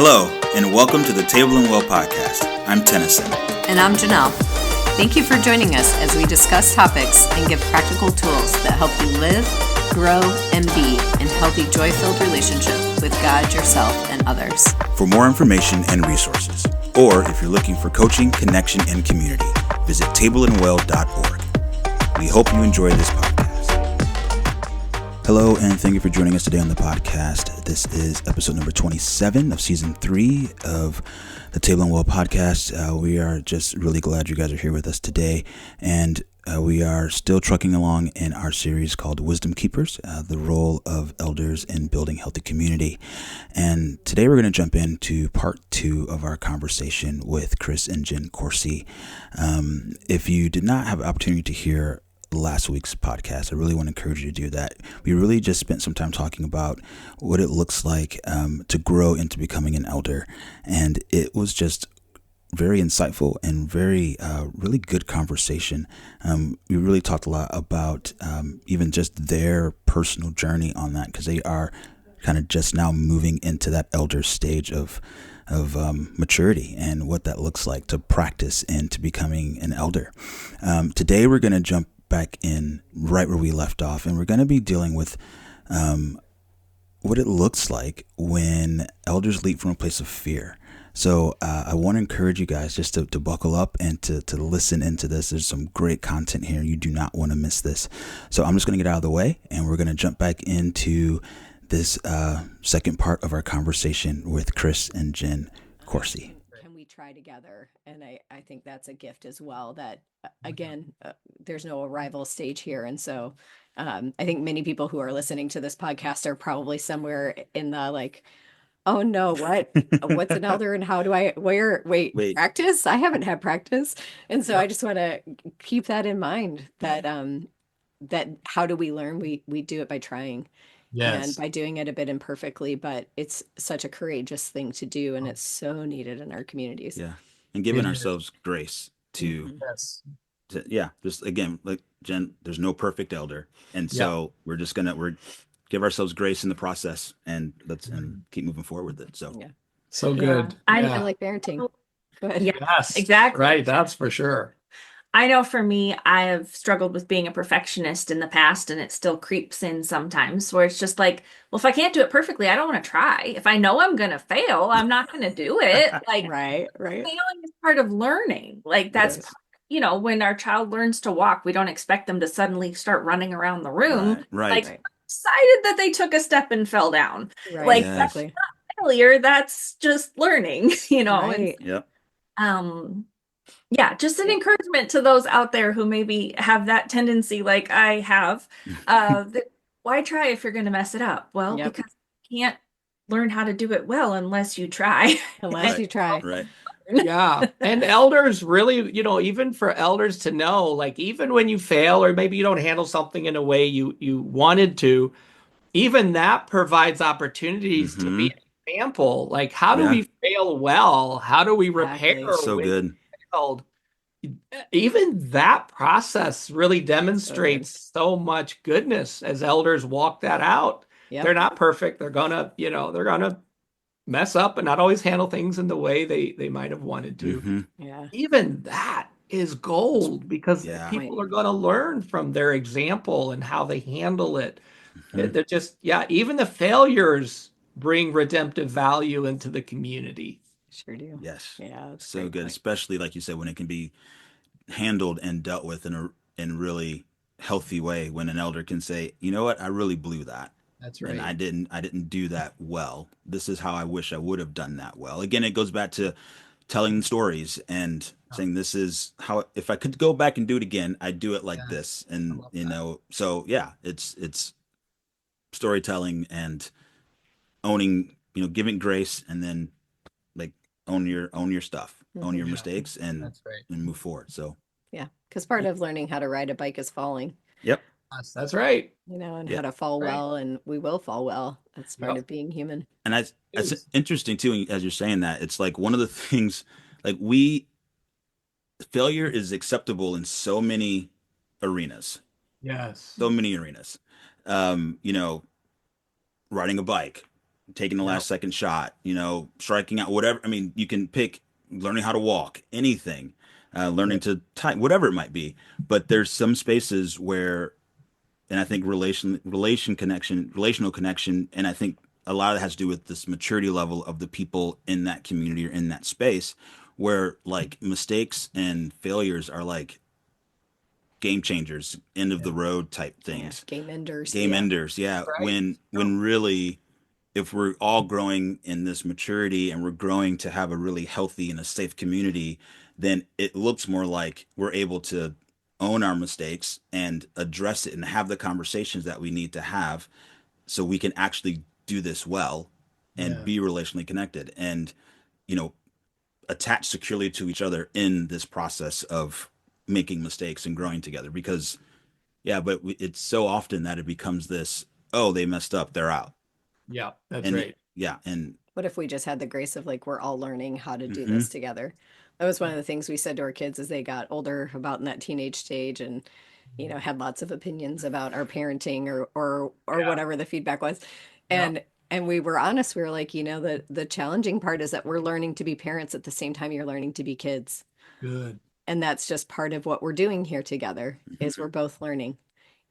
Hello, and welcome to the Table and Well podcast. I'm Tennyson. And I'm Janelle. Thank you for joining us as we discuss topics and give practical tools that help you live, grow, and be in healthy, joy-filled relationship with God, yourself, and others. For more information and resources, or if you're looking for coaching, connection, and community, visit tableandwell.org. We hope you enjoy this podcast. Hello, and thank you for joining us today on the podcast. This is episode number 27 of season 3 of the Table and Well podcast. We are just really glad you guys are here with us today, and we are still trucking along in our series called Wisdom Keepers, the role of elders in building healthy community. And today we're going to jump into part 2 of our conversation with Chris and Jen Coursey. If you did not have an opportunity to hear last week's podcast, I really want to encourage you to do that. We really just spent some time talking about what it looks like to grow into becoming an elder. And it was just very insightful and very really good conversation. We really talked a lot about even just their personal journey on that, because they are kind of just now moving into that elder stage of maturity and what that looks like to practice into becoming an elder. Today we're going to jump back in right where we left off, and we're going to be dealing with what it looks like when elders leap from a place of fear. So I want to encourage you guys just to buckle up and to listen into this. There's some great content here. You do not want to miss this. So I'm just going to get out of the way, and we're going to jump back into this second part of our conversation with Chris and Jen Coursey. Can we try together? And I think that's a gift as well, that again, there's no arrival stage here. And so I think many people who are listening to this podcast are probably somewhere in the like, oh no, what's an elder and how do I, wait, practice? I haven't had practice. And so I just want to keep that in mind, that that how do we learn? We do it by trying. Yes. And by doing it a bit imperfectly, but it's such a courageous thing to do, and it's so needed in our communities. Yeah. And giving ourselves grace to, just again, like Jen, there's no perfect elder. And so we're give ourselves grace in the process, and and keep moving forward with it. So, so good. I like parenting. Go ahead. Yes, exactly. Right. That's for sure. I know for me, I have struggled with being a perfectionist in the past, and it still creeps in sometimes, where it's just like, well, if I can't do it perfectly, I don't want to try. If I know I'm going to fail, I'm not going to do it. Like, right. Failing is part of learning. Like that's, when our child learns to walk, we don't expect them to suddenly start running around the room. Right. Like, excited that they took a step and fell down. Right. Like, that's not failure. That's just learning, Right. Just an encouragement to those out there who maybe have that tendency like I have. Why try if you're going to mess it up? Well, because you can't learn how to do it well unless you try. Unless you try. Right. Yeah. And elders really, even for elders to know, like even when you fail, or maybe you don't handle something in a way you wanted to, even that provides opportunities to be an example. Like, how do we fail well? How do we repair? So good. Even that process really demonstrates so much goodness as elders walk that out. They're not perfect. They're gonna, they're gonna mess up and not always handle things in the way they might have wanted to. Even that is gold, because people are going to learn from their example and how they handle it. They're just, even the failures bring redemptive value into the community. Sure do. Yes. Yeah. So good, especially like you said, when it can be handled and dealt with in a really healthy way. When an elder can say, you know what, I really blew that. That's right. And I didn't do that well. This is how I wish I would have done that well. Again, it goes back to telling stories and saying, this is how, if I could go back and do it again, I'd do it like this. And so it's storytelling and owning, giving grace, and then like own your stuff, own your mistakes, and move forward. So because part of learning how to ride a bike is falling. Yep. That's right. And how to fall well, and we will fall well. That's part of being human. And that's interesting too, as you're saying that. It's like one of the things, like failure is acceptable in so many arenas. Yes. So many arenas. Riding a bike, taking the last second shot, striking out, whatever. I mean, you can pick learning how to walk, anything, learning to type, whatever it might be. But there's some spaces where, and I think relational connection, and I think a lot of it has to do with this maturity level of the people in that community or in that space, where like mistakes and failures are like game changers, end of the road type things. Game enders. Game enders, yeah. Right. When really, if we're all growing in this maturity and we're growing to have a really healthy and a safe community, then it looks more like we're able to own our mistakes and address it and have the conversations that we need to have so we can actually do this well and be relationally connected and, attach securely to each other in this process of making mistakes and growing together. Because but it's so often that it becomes this, oh, they messed up, they're out. Yeah, that's right. Yeah. And what if we just had the grace of like, we're all learning how to do this together? That was one of the things we said to our kids as they got older, about in that teenage stage, and had lots of opinions about our parenting or whatever the feedback was. And we were honest. We were like, the challenging part is that we're learning to be parents at the same time you're learning to be kids. Good. And that's just part of what we're doing here together, is we're both learning.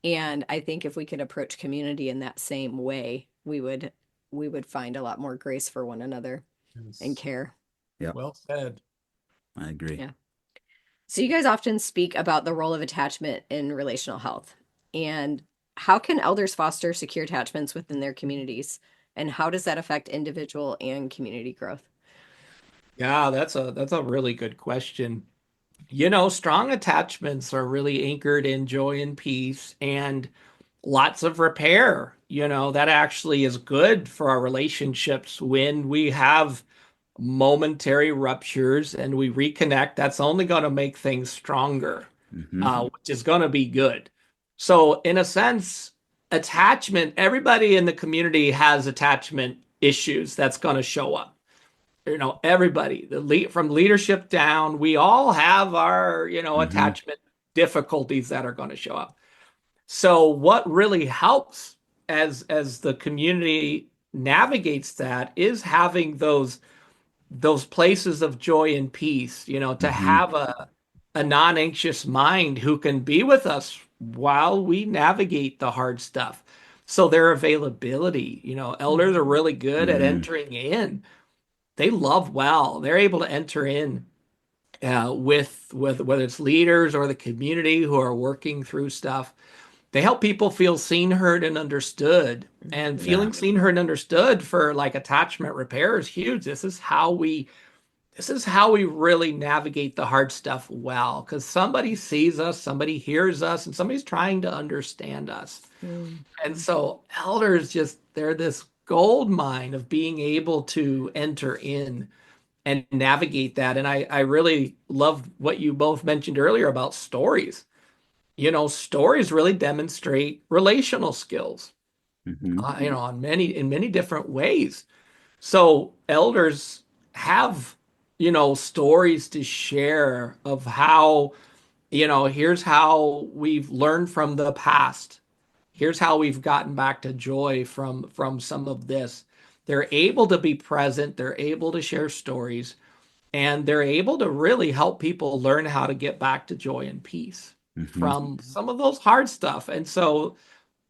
And I think if we could approach community in that same way, we would find a lot more grace for one another and care. Yeah. Well said. I agree. Yeah. So you guys often speak about the role of attachment in relational health. And how can elders foster secure attachments within their communities? And how does that affect individual and community growth? Yeah, that's a really good question. Strong attachments are really anchored in joy and peace and lots of repair. That actually is good for our relationships when we have momentary ruptures and we reconnect. That's only going to make things stronger, which is going to be good. So in a sense, attachment, everybody in the community has attachment issues that's going to show up. Everybody, from leadership down, we all have our, attachment difficulties that are going to show up. So what really helps as the community navigates that is having those places of joy and peace, to have a non-anxious mind who can be with us while we navigate the hard stuff. So their availability, elders are really good at entering in. They love well. They're able to enter in with whether it's leaders or the community who are working through stuff. They help people feel seen, heard, and understood. And feeling seen, heard, and understood for like attachment repair is huge. This is how we really navigate the hard stuff well, because somebody sees us, somebody hears us, and somebody's trying to understand us. And so elders they're this gold mine of being able to enter in and navigate that. And I really love what you both mentioned earlier about stories. Stories really demonstrate relational skills, in many different ways. So elders have, stories to share of how, here's how we've learned from the past. Here's how we've gotten back to joy from some of this. They're able to be present. They're able to share stories, and they're able to really help people learn how to get back to joy and peace from some of those hard stuff. And so,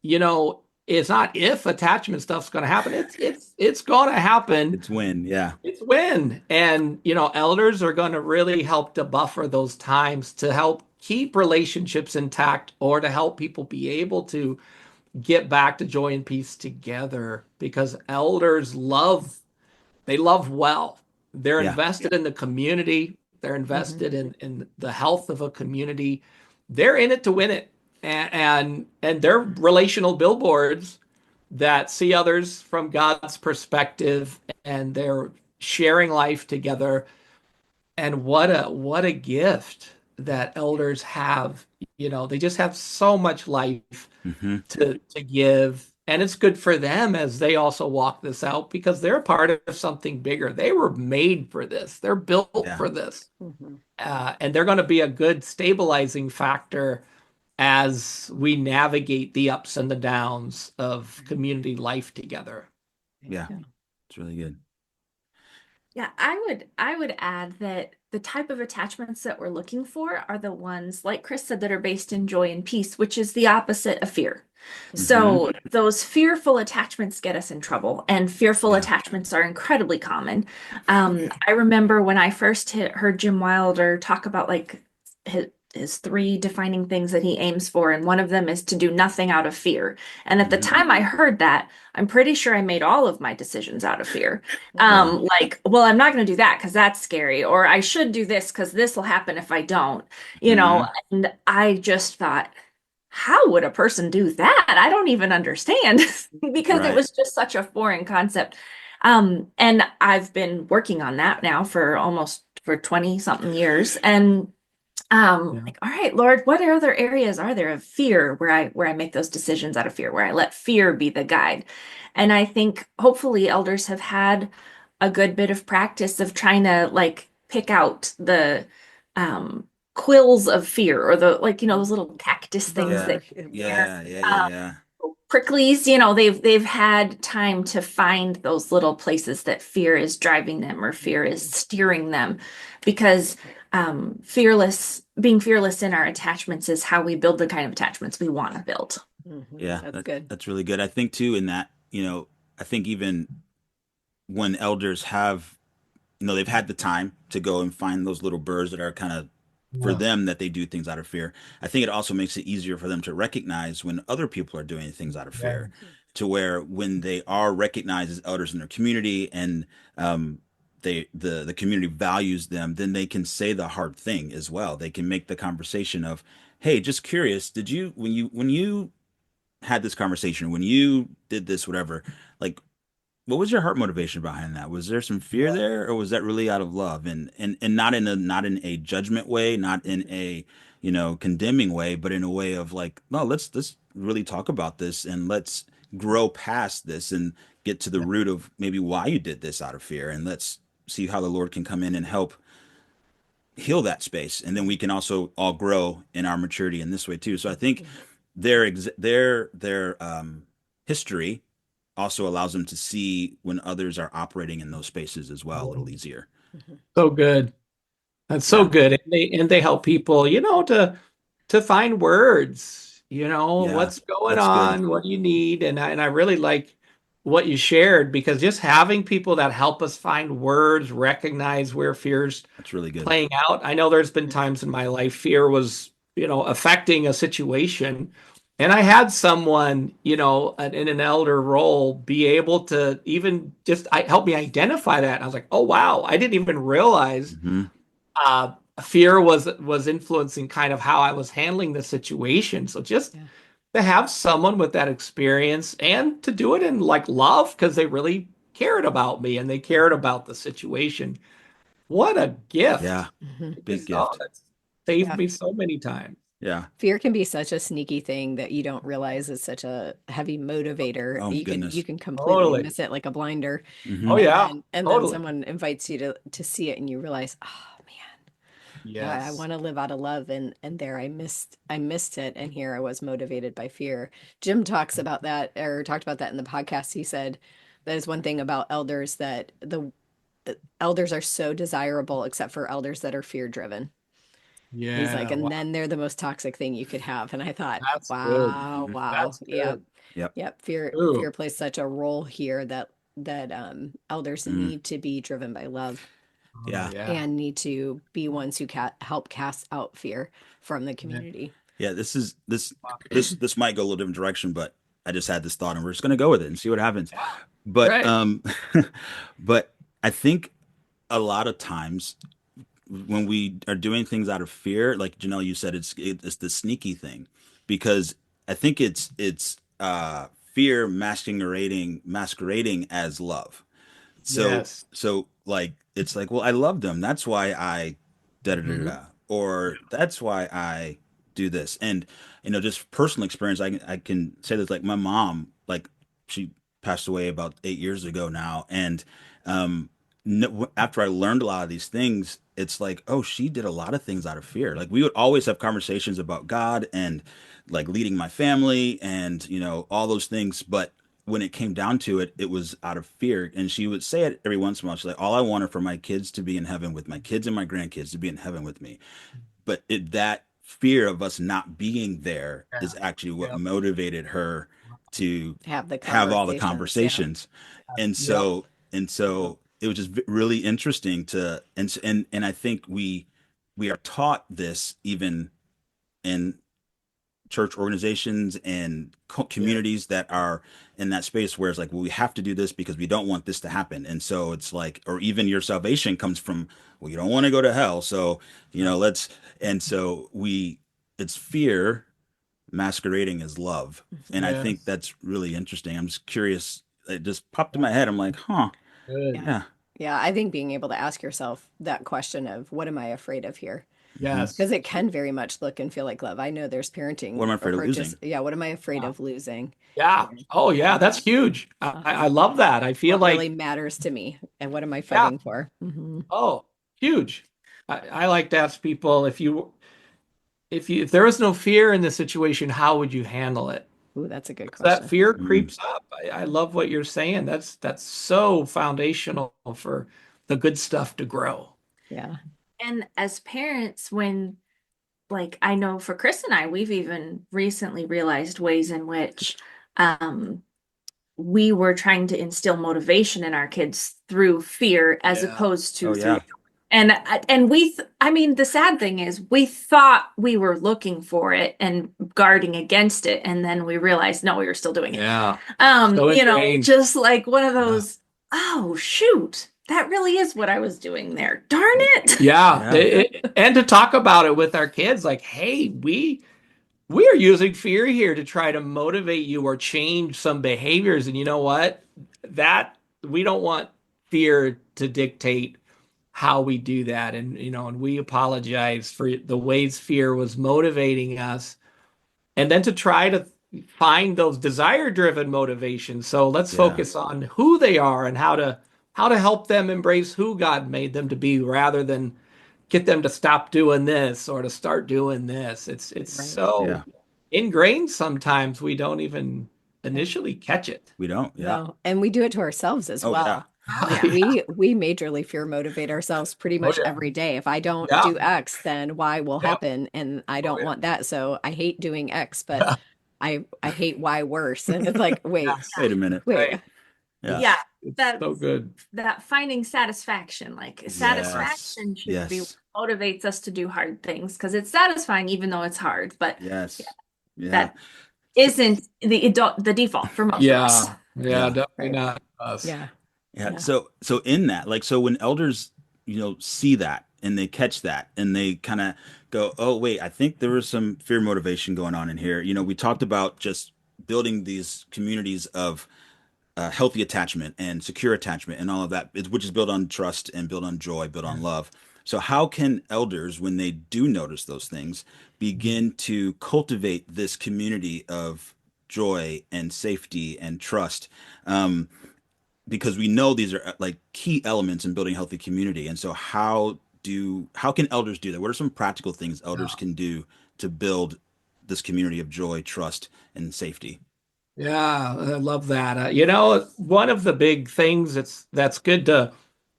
it's not if attachment stuff's going to happen. It's going to happen. It's when, yeah. It's when. And, elders are going to really help to buffer those times to help keep relationships intact or to help people be able to get back to joy and peace together, because elders love well. They're invested in the community. They're invested in the health of a community. They're in it to win it. And they're relational billboards that see others from God's perspective, and they're sharing life together. And what a gift that elders have. They just have so much life to give. And it's good for them as they also walk this out, because they're part of something bigger. They were made for this. They're built for this. And they're going to be a good stabilizing factor as we navigate the ups and the downs of community life together. Yeah. It's really good. Yeah, I would add that the type of attachments that we're looking for are the ones, like Chris said, that are based in joy and peace, which is the opposite of fear. So those fearful attachments get us in trouble, and fearful Yeah. attachments are incredibly common. I remember when I first heard Jim Wilder talk about like his three defining things that he aims for, and one of them is to do nothing out of fear. And at the time I heard that, I'm pretty sure I made all of my decisions out of fear. Like, well, I'm not going to do that because that's scary, or I should do this because this will happen if I don't, you know. And I just thought, how would a person do that? I don't even understand because it was just such a foreign concept. And I've been working on that now for 20 something years. And like, all right, Lord, what other areas are there of fear where I make those decisions out of fear, where I let fear be the guide? And I think hopefully elders have had a good bit of practice of trying to like pick out the quills of fear, or the, like, those little cactus things that pricklies, they've had time to find those little places that fear is driving them or fear is steering them, because being fearless in our attachments is how we build the kind of attachments we want to build. Yeah, That's good. That's really good. I think too, in that, I think even when elders have, they've had the time to go and find those little birds that are kind of for them, that they do things out of fear. I think it also makes it easier for them to recognize when other people are doing things out of fear, to where when they are recognized as elders in their community, and the community values them, then they can say the hard thing as well. They can make the conversation of, hey, just curious, did you when you had this conversation, when you did this, whatever, like, what was your heart motivation behind that? Was there some fear there, or was that really out of love, and not in a judgment way, not in a condemning way, but in a way of like, no, let's really talk about this, and let's grow past this and get to the root of maybe why you did this out of fear, and let's see how the Lord can come in and help heal that space, and then we can also all grow in our maturity in this way too. So I think their history also allows them to see when others are operating in those spaces as well a little easier. So good. That's so good. And they help people, to find words, what's going on, what do you need? And I really like what you shared, because just having people that help us find words, recognize where fear's That's really good. playing out. I know there's been times in my life fear was, affecting a situation. And I had someone, in an elder role be able to even just help me identify that. And I was like, oh, wow, I didn't even realize fear was influencing kind of how I was handling the situation. So just to have someone with that experience, and to do it in like love, because they really cared about me and they cared about the situation. What a gift. Yeah. Big gift. That's saved me so many times. Yeah. Fear can be such a sneaky thing that you don't realize is such a heavy motivator. Oh, goodness. You can completely miss it like a blinder. Oh yeah. And then someone invites you to see it, and you realize, oh man, yes, I want to live out of love, and there I missed it, and here I was motivated by fear. Jim talks about that, or talked about that in the podcast. He said that is one thing about elders, that the elders are so desirable except for elders that are fear driven. Yeah. He's like, and then they're the most toxic thing you could have. And I thought, That's wow, good. wow. That's good. Yep. Fear plays such a role here, that elders need to be driven by love. Yeah. And need to be ones who help cast out fear from the community. Yeah, this might go a little different direction, but I just had this thought, and we're just gonna go with it and see what happens. But but I think a lot of times when we are doing things out of fear, like Janelle, you said, it's the sneaky thing, because I think it's fear masquerading as love. So like, it's like, well, I love them, that's why I da da da da, or that's why I do this. And just personal experience, I can say this, like my mom, like she passed away about 8 years ago now, and after I learned a lot of these things, it's like, oh, she did a lot of things out of fear. Like we would always have conversations about God and like leading my family and all those things, but when it came down to it, it was out of fear. And she would say it every once in a while. She's like, all I want are for my kids to be in heaven with my kids and my grandkids to be in heaven with me. But that fear of us not being there Yeah. is actually what Yep. motivated her to Have the have all the conversations. conversations. And so, it was just really interesting and I think we are taught this even in church organizations and communities that are in that space where it's like, well, we have to do this because we don't want this to happen. And so it's like, or even your salvation comes from, well, you don't want to go to hell. So, let's, and so it's fear masquerading as love. And I think Yes. that's really interesting. I'm just curious. It just popped in my head. I'm like, huh, Good. yeah. Yeah, I think being able to ask yourself that question of what am I afraid of here? Yes. Because it can very much look and feel like love. I know there's parenting What am I afraid of approaches. losing? Yeah, what am I afraid Yeah. of losing? Yeah. And, Oh, yeah. That's huge. I love that. I feel what like, really matters to me and what am I yeah. fighting for? Mm-hmm. Oh, huge. I like to ask people if there was no fear in the situation, how would you handle it? Ooh, that's a good That question. fear Mm, creeps up. I love what you're saying. That's so foundational for the good stuff to grow. Yeah. And as parents, when like I know for Chris and I, we've even recently realized ways in which um we were trying to instill motivation in our kids through fear as Yeah. opposed oh to through yeah. and I mean the sad thing is we thought we were looking for it and guarding against it, and then we realized no, we were still doing it. Yeah. So ingrained. Just like one of Yeah. those, oh shoot, that really is what I was doing there. Darn it. Yeah. Yeah. And to talk about it with our kids, like, hey, we are using fear here to try to motivate you or change some behaviors. And you know what? That we don't want fear to dictate how we do that. And we apologize for the ways fear was motivating us. And then to try to find those desire driven motivations. So let's Yeah. focus on who they are and how to help them embrace who God made them to be rather than get them to stop doing this or to start doing this. It's Right. so Yeah. ingrained sometimes we don't even initially catch it. We don't. Yeah. No, and we do it to ourselves as Oh yeah. well. Like we majorly fear motivate ourselves pretty Oh much yeah. every day. If I don't Yeah. do X, then Y will Yeah. happen, and I Oh don't yeah. want that. So I hate doing X, but Yeah. I hate Y worse. And it's like, wait, Yes. Wait a minute. wait. Right. Yeah. Yeah, It's that's so good. that finding satisfaction. Like Yes. satisfaction should be Yes. what motivates us to do hard things because it's satisfying even though it's hard. But Yes. Yeah. that isn't the default for most of us. Yeah. Yeah. Yeah. Definitely Right. not us. Yeah. Yeah. Yeah. So in that, like, so when elders, see that and they catch that and they kind of go, oh, wait, I think there was some fear motivation going on in here. We talked about just building these communities of healthy attachment and secure attachment and all of that, which is built on trust and built on joy, built on love. So how can elders, when they do notice those things, begin to cultivate this community of joy and safety and trust? Because we know these are like key elements in building a healthy community. And so how can elders do that? What are some practical things elders Yeah. can do to build this community of joy, trust, and safety? Yeah, I love that. One of the big things that's good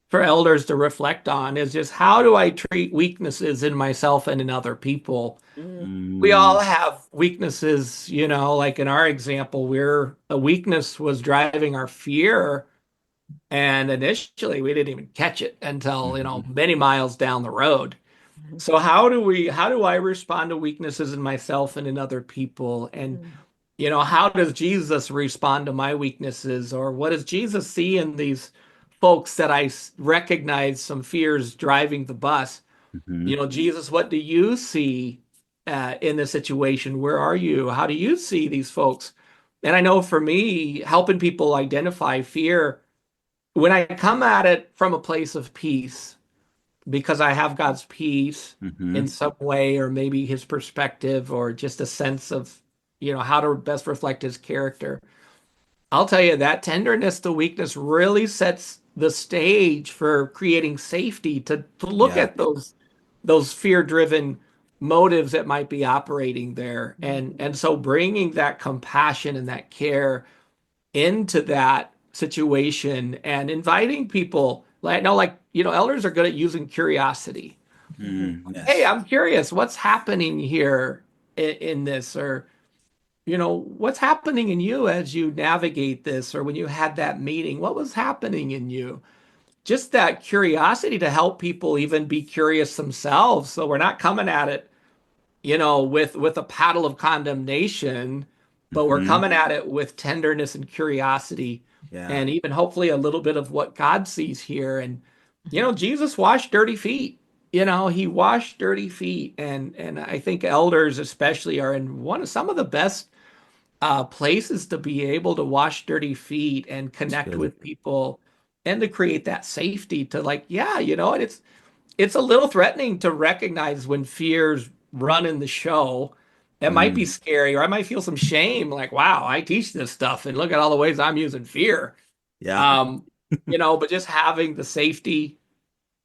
for elders to reflect on is just how do I treat weaknesses in myself and in other people? Mm, We all Mm, have weaknesses, like in our example, where a weakness was driving our fear, and initially we didn't even catch it until, mhm. many miles down the road. mhm, So how do I respond to weaknesses in myself and in other people? And mm, how does Jesus respond to my weaknesses? Or what does Jesus see in these folks that I recognize some fears driving the bus? Mhm. Jesus, what do you see in this situation? Where are you? How do you see these folks? And I know for me, helping people identify fear, when I come at it from a place of peace, because I have God's peace in Mhm. some way, or maybe his perspective, or just a sense of, how to best reflect his character. I'll tell you that tenderness to weakness really sets the stage for creating safety to look Yeah. at those fear-driven motives that might be operating there. And so bringing that compassion and that care into that situation and inviting people. Like, no, like, elders are good at using curiosity. Yes. Hey, I'm curious, what's happening here in this? Or, what's happening in you as you navigate this? Or when you had that meeting, what was happening in you? Just that curiosity to help people even be curious themselves. So we're not coming at it, with a paddle of condemnation, but we're coming at it with tenderness and curiosity, and even hopefully a little bit of what God sees here. And, Jesus washed dirty feet. He washed dirty feet. And I think elders especially are in some of the best places to be able to wash dirty feet and connect with people and to create that safety to, like, and it's a little threatening to recognize when fears run in the show. It might be scary, or I might feel some shame, like, wow, I teach this stuff and look at all the ways I'm using fear. But just having the safety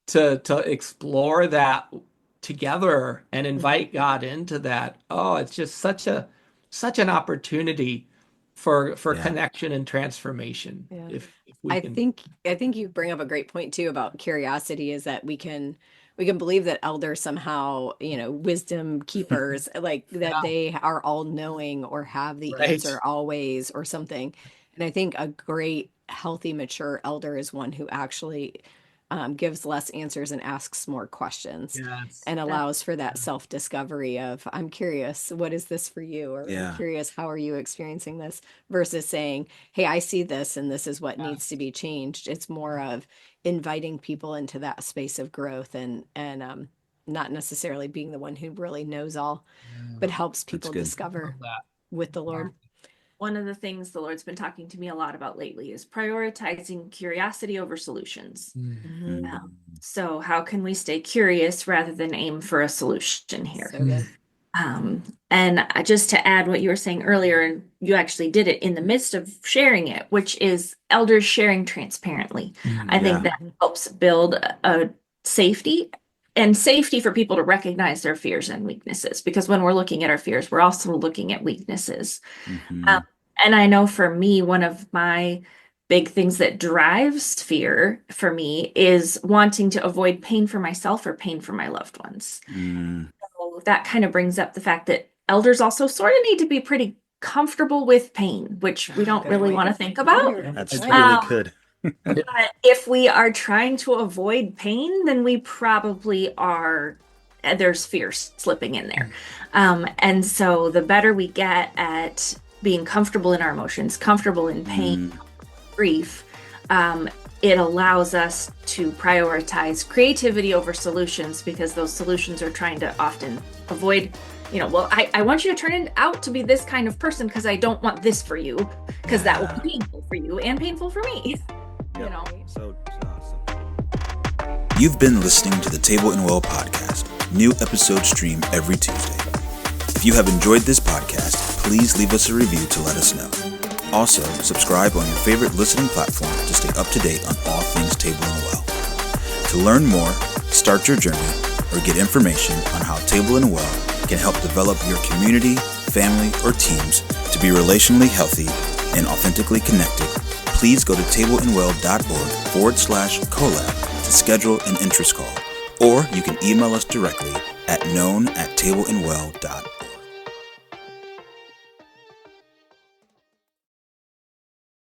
to explore that together and invite God into that. Oh, it's just such an opportunity for connection and transformation. If we can. I think you bring up a great point too about curiosity, is that we can believe that elders somehow, wisdom keepers, like that they are all knowing or have the answer always or something. And I think a great, healthy, mature elder is one who actually gives less answers and asks more questions, and allows for that self-discovery of, I'm curious, what is this for you? Or I'm curious, how are you experiencing this? Versus saying, hey, I see this and this is what needs to be changed. It's more of inviting people into that space of growth, and not necessarily being the one who really knows all, but helps people discover with the Lord. One of the things the Lord's been talking to me a lot about lately is prioritizing curiosity over solutions. So how can we stay curious rather than aim for a solution here? So good. And just to add what you were saying earlier, and you actually did it in the midst of sharing it, which is elders sharing transparently. I think that helps build a safety for people to recognize their fears and weaknesses, because when we're looking at our fears, we're also looking at weaknesses. And I know for me, one of my big things that drives fear for me is wanting to avoid pain for myself or pain for my loved ones. So that kind of brings up the fact that elders also sort of need to be pretty comfortable with pain, which we don't really want to think about. That's really good. But if we are trying to avoid pain, then we probably are, there's fear slipping in there. And so the better we get at being comfortable in our emotions, comfortable in pain, grief, it allows us to prioritize creativity over solutions, because those solutions are trying to often avoid, I want you to turn out to be this kind of person because I don't want this for you, because that will be painful for you and painful for me. So awesome. You've been listening to the Table and Well podcast. New episodes stream every Tuesday. If you have enjoyed this podcast, please leave us a review to let us know. Also, subscribe on your favorite listening platform to stay up to date on all things Table and Well. To learn more, start your journey, or get information on how Table and Well can help develop your community, family, or teams to be relationally healthy and authentically connected, please go to tableandwell.org/collab to schedule an interest call, or you can email us directly at known@tableandwell.org.